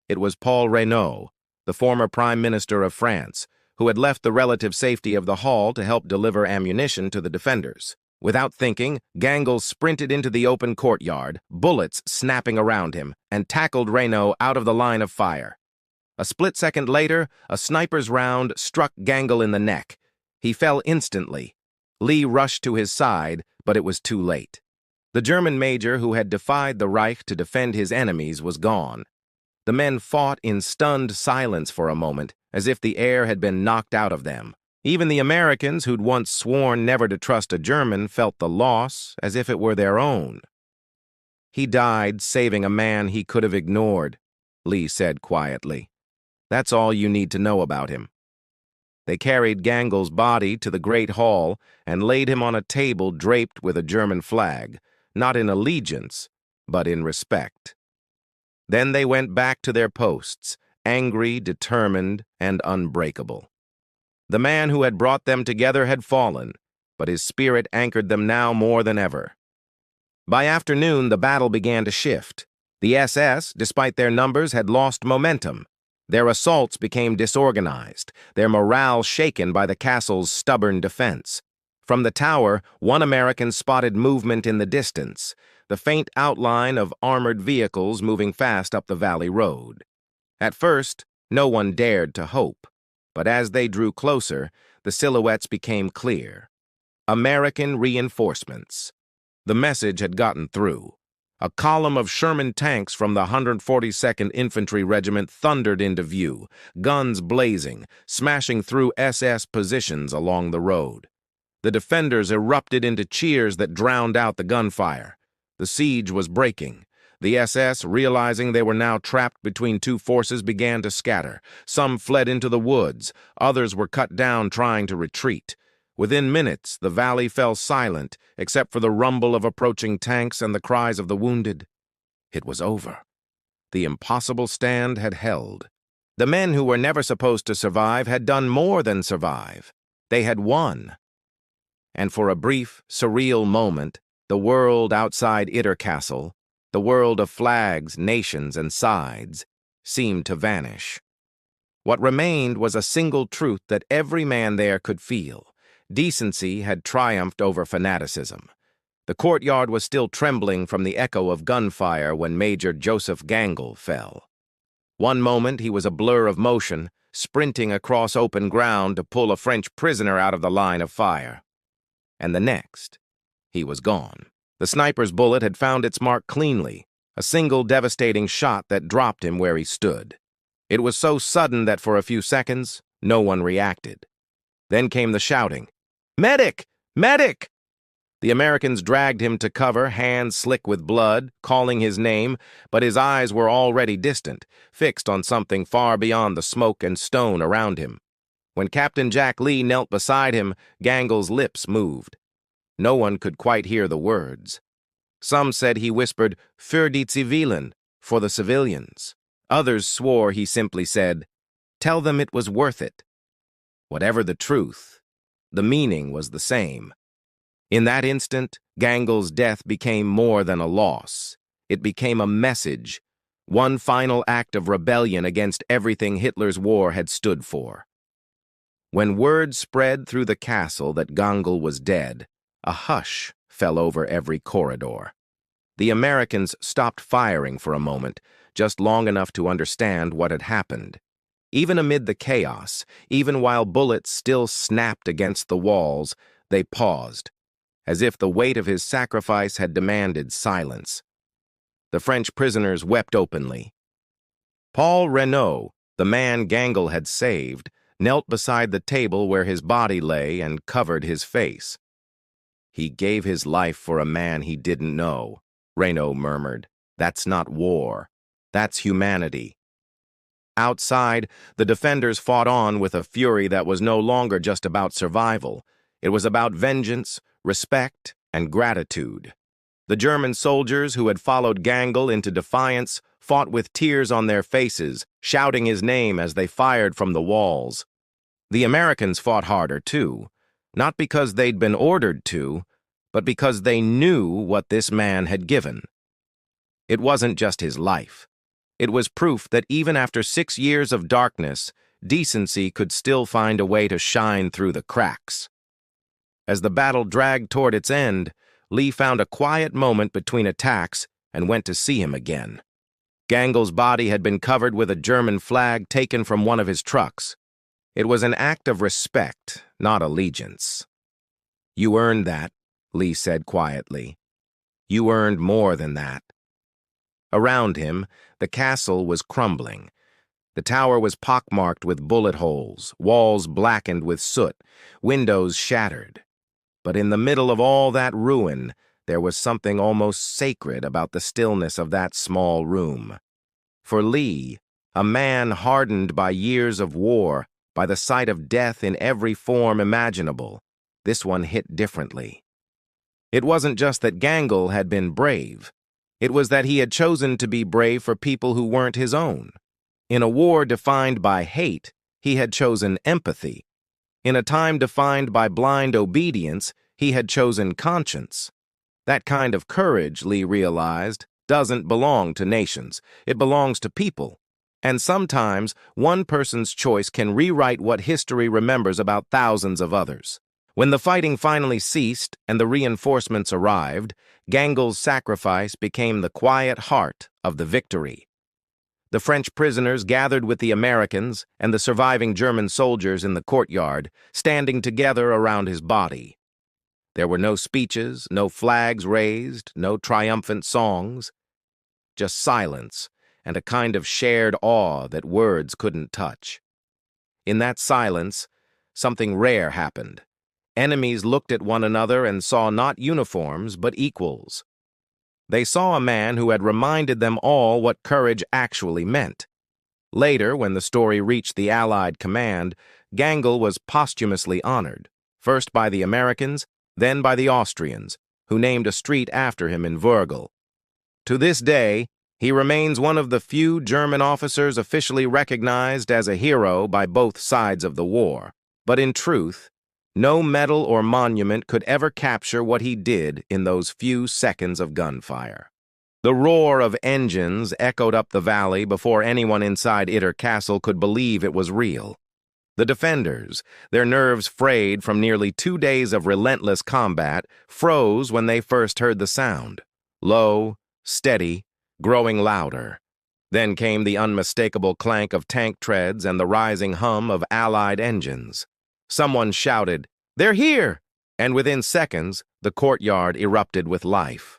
It was Paul Reynaud, the former Prime Minister of France, who had left the relative safety of the hall to help deliver ammunition to the defenders. Without thinking, Gangl sprinted into the open courtyard, bullets snapping around him, and tackled Reynaud out of the line of fire. A split second later, a sniper's round struck Gangl in the neck. He fell instantly. Lee rushed to his side, but it was too late. The German major who had defied the Reich to defend his enemies was gone. The men fought in stunned silence for a moment, as if the air had been knocked out of them. Even the Americans who'd once sworn never to trust a German felt the loss as if it were their own. "He died saving a man he could have ignored," Lee said quietly. "That's all you need to know about him." They carried Gangl's body to the Great Hall and laid him on a table draped with a German flag, not in allegiance, but in respect. Then they went back to their posts, angry, determined, and unbreakable. The man who had brought them together had fallen, but his spirit anchored them now more than ever. By afternoon, the battle began to shift. The SS, despite their numbers, had lost momentum. Their assaults became disorganized, their morale shaken by the castle's stubborn defense. From the tower, one American spotted movement in the distance, the faint outline of armored vehicles moving fast up the valley road. At first, no one dared to hope, but as they drew closer, the silhouettes became clear. American reinforcements. The message had gotten through. A column of Sherman tanks from the 142nd Infantry Regiment thundered into view, guns blazing, smashing through SS positions along the road. The defenders erupted into cheers that drowned out the gunfire. The siege was breaking. The SS, realizing they were now trapped between two forces, began to scatter. Some fled into the woods. Others were cut down trying to retreat. Within minutes, the valley fell silent, except for the rumble of approaching tanks and the cries of the wounded. It was over. The impossible stand had held. The men who were never supposed to survive had done more than survive. They had won. And for a brief, surreal moment, the world outside Itter Castle, the world of flags, nations, and sides, seemed to vanish. What remained was a single truth that every man there could feel. Decency had triumphed over fanaticism. The courtyard was still trembling from the echo of gunfire when Major Josef Gangl fell. One moment he was a blur of motion, sprinting across open ground to pull a French prisoner out of the line of fire. And the next, he was gone. The sniper's bullet had found its mark cleanly, a single devastating shot that dropped him where he stood. It was so sudden that for a few seconds, no one reacted. Then came the shouting, "Medic! Medic!" The Americans dragged him to cover, hands slick with blood, calling his name, but his eyes were already distant, fixed on something far beyond the smoke and stone around him. When Captain Jack Lee knelt beside him, Gangl's lips moved. No one could quite hear the words. Some said he whispered, "Für die Zivilen," for the civilians. Others swore he simply said, "Tell them it was worth it." Whatever the truth, the meaning was the same. In that instant, Gangl's death became more than a loss. It became a message, one final act of rebellion against everything Hitler's war had stood for. When word spread through the castle that Gangl was dead, a hush fell over every corridor. The Americans stopped firing for a moment, just long enough to understand what had happened. Even amid the chaos, even while bullets still snapped against the walls, they paused, as if the weight of his sacrifice had demanded silence. The French prisoners wept openly. Paul Renaud, the man Gangl had saved, knelt beside the table where his body lay and covered his face. "He gave his life for a man he didn't know," Renaud murmured. "That's not war. That's humanity." Outside, the defenders fought on with a fury that was no longer just about survival. It was about vengeance, respect, and gratitude. The German soldiers who had followed Gangl into defiance fought with tears on their faces, shouting his name as they fired from the walls. The Americans fought harder, too, not because they'd been ordered to, but because they knew what this man had given. It wasn't just his life. It was proof that even after 6 years of darkness, decency could still find a way to shine through the cracks. As the battle dragged toward its end, Lee found a quiet moment between attacks and went to see him again. Gangl's body had been covered with a German flag taken from one of his trucks. It was an act of respect, not allegiance. "You earned that," Lee said quietly. You earned more than that. Around him, the castle was crumbling. The tower was pockmarked with bullet holes, walls blackened with soot, windows shattered. But in the middle of all that ruin, there was something almost sacred about the stillness of that small room. For Lee, a man hardened by years of war, by the sight of death in every form imaginable, this one hit differently. It wasn't just that Gangl had been brave. It was that he had chosen to be brave for people who weren't his own. In a war defined by hate, he had chosen empathy. In a time defined by blind obedience, he had chosen conscience. That kind of courage, Lee realized, doesn't belong to nations. It belongs to people. And sometimes, one person's choice can rewrite what history remembers about thousands of others. When the fighting finally ceased and the reinforcements arrived, Gangl's sacrifice became the quiet heart of the victory. The French prisoners gathered with the Americans and the surviving German soldiers in the courtyard, standing together around his body. There were no speeches, no flags raised, no triumphant songs, just silence and a kind of shared awe that words couldn't touch. In that silence, something rare happened. Enemies looked at one another and saw not uniforms, but equals. They saw a man who had reminded them all what courage actually meant. Later, when the story reached the Allied command, Gangl was posthumously honored, first by the Americans, then by the Austrians, who named a street after him in Wurgl. To this day, he remains one of the few German officers officially recognized as a hero by both sides of the war. But in truth, no medal or monument could ever capture what he did in those few seconds of gunfire. The roar of engines echoed up the valley before anyone inside Itter Castle could believe it was real. The defenders, their nerves frayed from nearly 2 days of relentless combat, froze when they first heard the sound. Low, steady, growing louder. Then came the unmistakable clank of tank treads and the rising hum of Allied engines. Someone shouted, "They're here!" And within seconds, the courtyard erupted with life.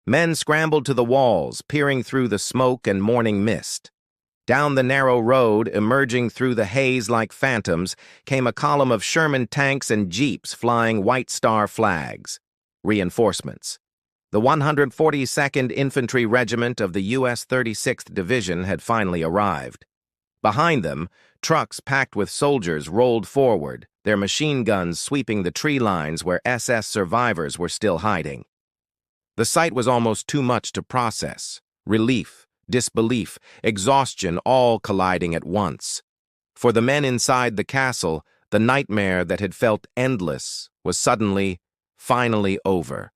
Men scrambled to the walls, peering through the smoke and morning mist. Down the narrow road, emerging through the haze like phantoms, came a column of Sherman tanks and jeeps flying White Star flags. Reinforcements. The 142nd Infantry Regiment of the U.S. 36th Division had finally arrived. Behind them, trucks packed with soldiers rolled forward, their machine guns sweeping the tree lines where SS survivors were still hiding. The sight was almost too much to process. Relief, disbelief, exhaustion all colliding at once. For the men inside the castle, the nightmare that had felt endless was suddenly, finally over.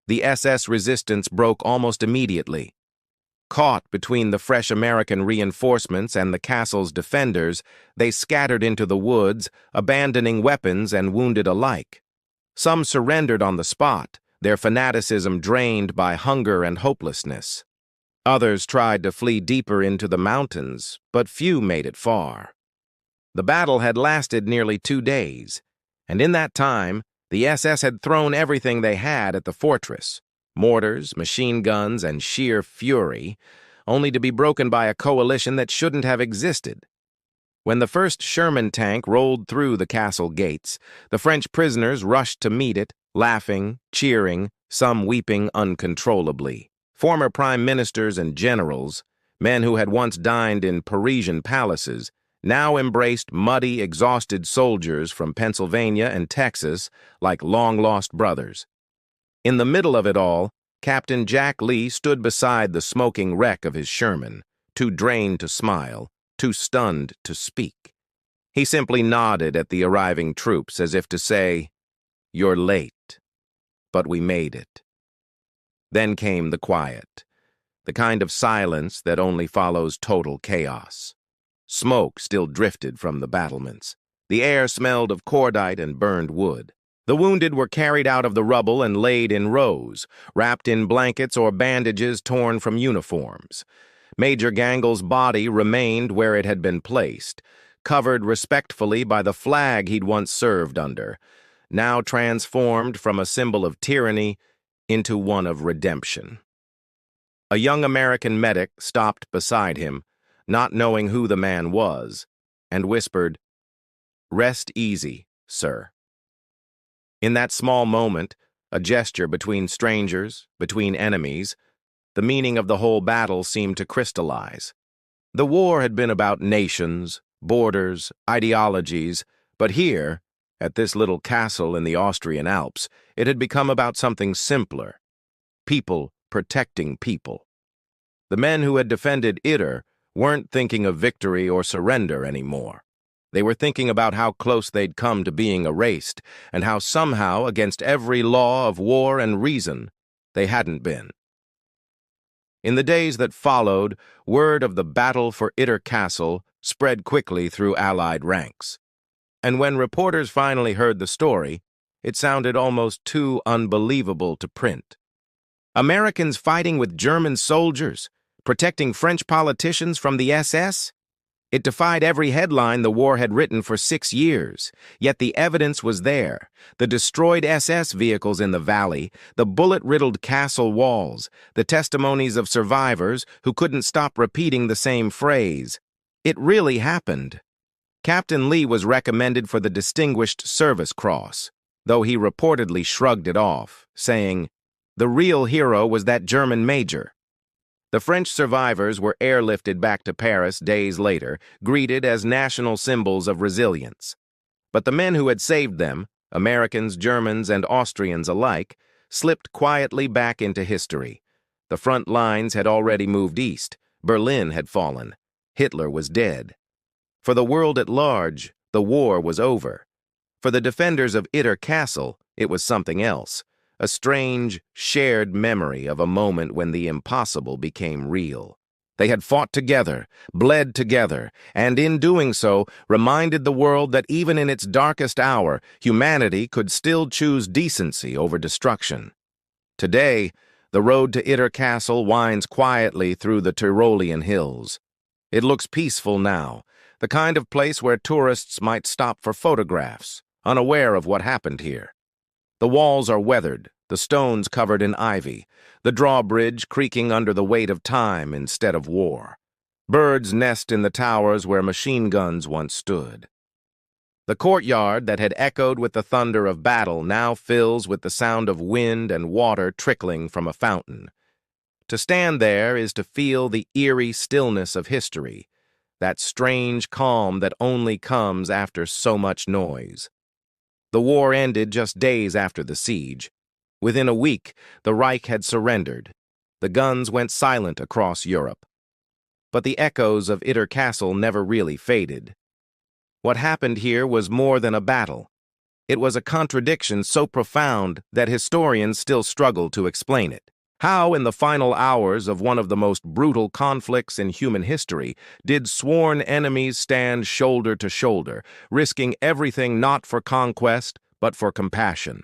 The SS resistance broke almost immediately. Caught between the fresh American reinforcements and the castle's defenders, they scattered into the woods, abandoning weapons and wounded alike. Some surrendered on the spot, their fanaticism drained by hunger and hopelessness. Others tried to flee deeper into the mountains, but few made it far. The battle had lasted nearly 2 days, and in that time, the SS had thrown everything they had at the fortress. Mortars, machine guns, and sheer fury, only to be broken by a coalition that shouldn't have existed. When the first Sherman tank rolled through the castle gates, the French prisoners rushed to meet it, laughing, cheering, some weeping uncontrollably. Former prime ministers and generals, men who had once dined in Parisian palaces, now embraced muddy, exhausted soldiers from Pennsylvania and Texas like long-lost brothers. In the middle of it all, Captain Jack Lee stood beside the smoking wreck of his Sherman, too drained to smile, too stunned to speak. He simply nodded at the arriving troops as if to say, "You're late, but we made it." Then came the quiet, the kind of silence that only follows total chaos. Smoke still drifted from the battlements. The air smelled of cordite and burned wood. The wounded were carried out of the rubble and laid in rows, wrapped in blankets or bandages torn from uniforms. Major Gangl's body remained where it had been placed, covered respectfully by the flag he'd once served under, now transformed from a symbol of tyranny into one of redemption. A young American medic stopped beside him, not knowing who the man was, and whispered, "Rest easy, sir." In that small moment, a gesture between strangers, between enemies, the meaning of the whole battle seemed to crystallize. The war had been about nations, borders, ideologies, but here, at this little castle in the Austrian Alps, it had become about something simpler: people protecting people. The men who had defended Itter weren't thinking of victory or surrender anymore. They were thinking about how close they'd come to being erased, and how somehow, against every law of war and reason, they hadn't been. In the days that followed, word of the battle for Itter Castle spread quickly through Allied ranks. And when reporters finally heard the story, it sounded almost too unbelievable to print. Americans fighting with German soldiers, protecting French politicians from the SS? It defied every headline the war had written for 6 years, yet the evidence was there: the destroyed SS vehicles in the valley, the bullet-riddled castle walls, the testimonies of survivors who couldn't stop repeating the same phrase. It really happened. Captain Lee was recommended for the Distinguished Service Cross, though he reportedly shrugged it off, saying, "The real hero was that German major." The French survivors were airlifted back to Paris days later, greeted as national symbols of resilience. But the men who had saved them, Americans, Germans, and Austrians alike, slipped quietly back into history. The front lines had already moved east. Berlin had fallen. Hitler was dead. For the world at large, the war was over. For the defenders of Itter Castle, it was something else: a strange, shared memory of a moment when the impossible became real. They had fought together, bled together, and in doing so, reminded the world that even in its darkest hour, humanity could still choose decency over destruction. Today, the road to Itter Castle winds quietly through the Tyrolean hills. It looks peaceful now, the kind of place where tourists might stop for photographs, unaware of what happened here. The walls are weathered, the stones covered in ivy, the drawbridge creaking under the weight of time instead of war. Birds nest in the towers where machine guns once stood. The courtyard that had echoed with the thunder of battle now fills with the sound of wind and water trickling from a fountain. To stand there is to feel the eerie stillness of history, that strange calm that only comes after so much noise. The war ended just days after the siege. Within a week, the Reich had surrendered. The guns went silent across Europe. But the echoes of Itter Castle never really faded. What happened here was more than a battle. It was a contradiction so profound that historians still struggle to explain it. How, in the final hours of one of the most brutal conflicts in human history, did sworn enemies stand shoulder to shoulder, risking everything not for conquest, but for compassion?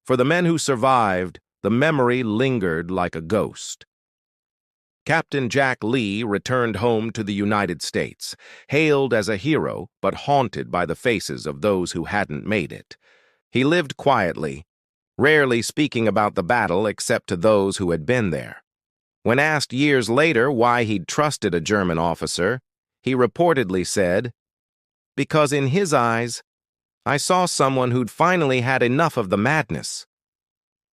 For the men who survived, the memory lingered like a ghost. Captain Jack Lee returned home to the United States, hailed as a hero, but haunted by the faces of those who hadn't made it. He lived quietly, rarely speaking about the battle except to those who had been there. When asked years later why he'd trusted a German officer, he reportedly said, "Because in his eyes, I saw someone who'd finally had enough of the madness."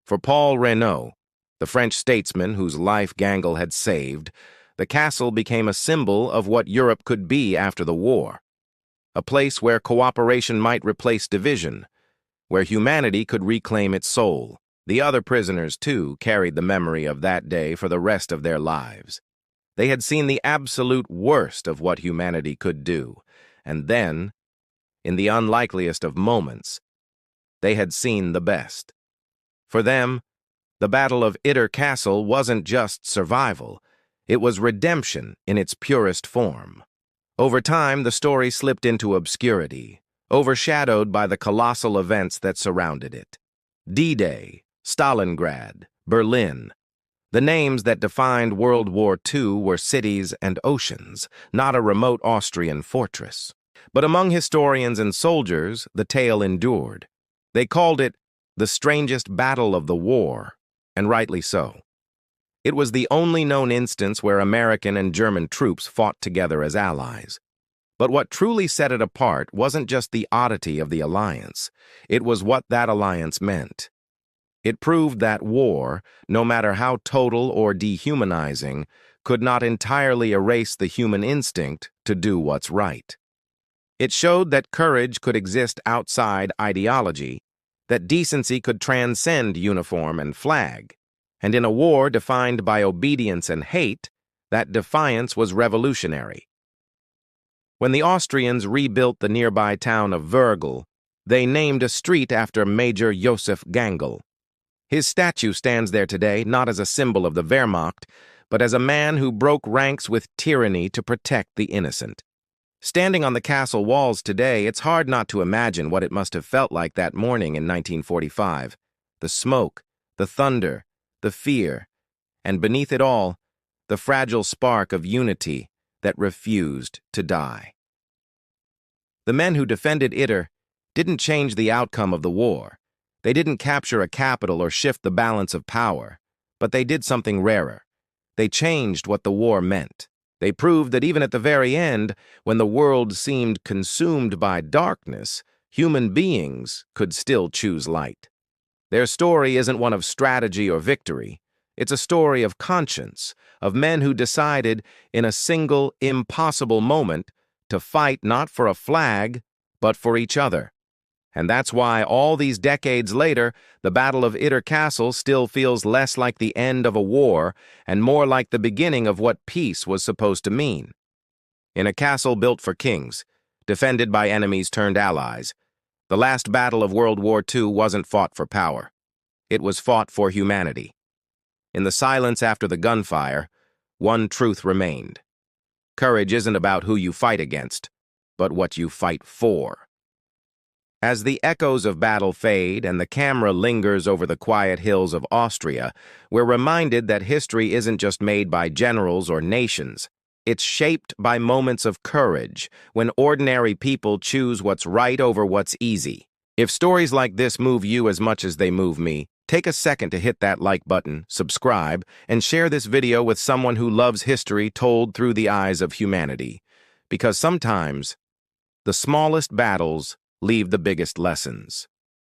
For Paul Reynaud, the French statesman whose life Gangl had saved, the castle became a symbol of what Europe could be after the war. A place where cooperation might replace division, where humanity could reclaim its soul. The other prisoners, too, carried the memory of that day for the rest of their lives. They had seen the absolute worst of what humanity could do, and then, in the unlikeliest of moments, they had seen the best. For them, the Battle of Itter Castle wasn't just survival, it was redemption in its purest form. Over time, the story slipped into obscurity, overshadowed by the colossal events that surrounded it. D-Day, Stalingrad, Berlin. The names that defined World War II were cities and oceans, not a remote Austrian fortress. But among historians and soldiers, the tale endured. They called it the strangest battle of the war, and rightly so. It was the only known instance where American and German troops fought together as allies. But what truly set it apart wasn't just the oddity of the alliance, it was what that alliance meant. It proved that war, no matter how total or dehumanizing, could not entirely erase the human instinct to do what's right. It showed that courage could exist outside ideology, that decency could transcend uniform and flag, and in a war defined by obedience and hate, that defiance was revolutionary. When the Austrians rebuilt the nearby town of Wörgl, they named a street after Major Josef Gangl. His statue stands there today not as a symbol of the Wehrmacht, but as a man who broke ranks with tyranny to protect the innocent. Standing on the castle walls today, it's hard not to imagine what it must have felt like that morning in 1945. The smoke, the thunder, the fear, and beneath it all, the fragile spark of unity that refused to die. The men who defended Itter didn't change the outcome of the war. They didn't capture a capital or shift the balance of power, but they did something rarer. They changed what the war meant. They proved that even at the very end, when the world seemed consumed by darkness, human beings could still choose light. Their story isn't one of strategy or victory. It's a story of conscience, of men who decided, in a single, impossible moment, to fight not for a flag, but for each other. And that's why, all these decades later, the Battle of Itter Castle still feels less like the end of a war and more like the beginning of what peace was supposed to mean. In a castle built for kings, defended by enemies turned allies, the last battle of World War II wasn't fought for power. It was fought for humanity. In the silence after the gunfire, one truth remained. Courage isn't about who you fight against, but what you fight for. As the echoes of battle fade and the camera lingers over the quiet hills of Austria, we're reminded that history isn't just made by generals or nations. It's shaped by moments of courage, when ordinary people choose what's right over what's easy. If stories like this move you as much as they move me, take a second to hit that like button, subscribe, and share this video with someone who loves history told through the eyes of humanity. Because sometimes, the smallest battles leave the biggest lessons.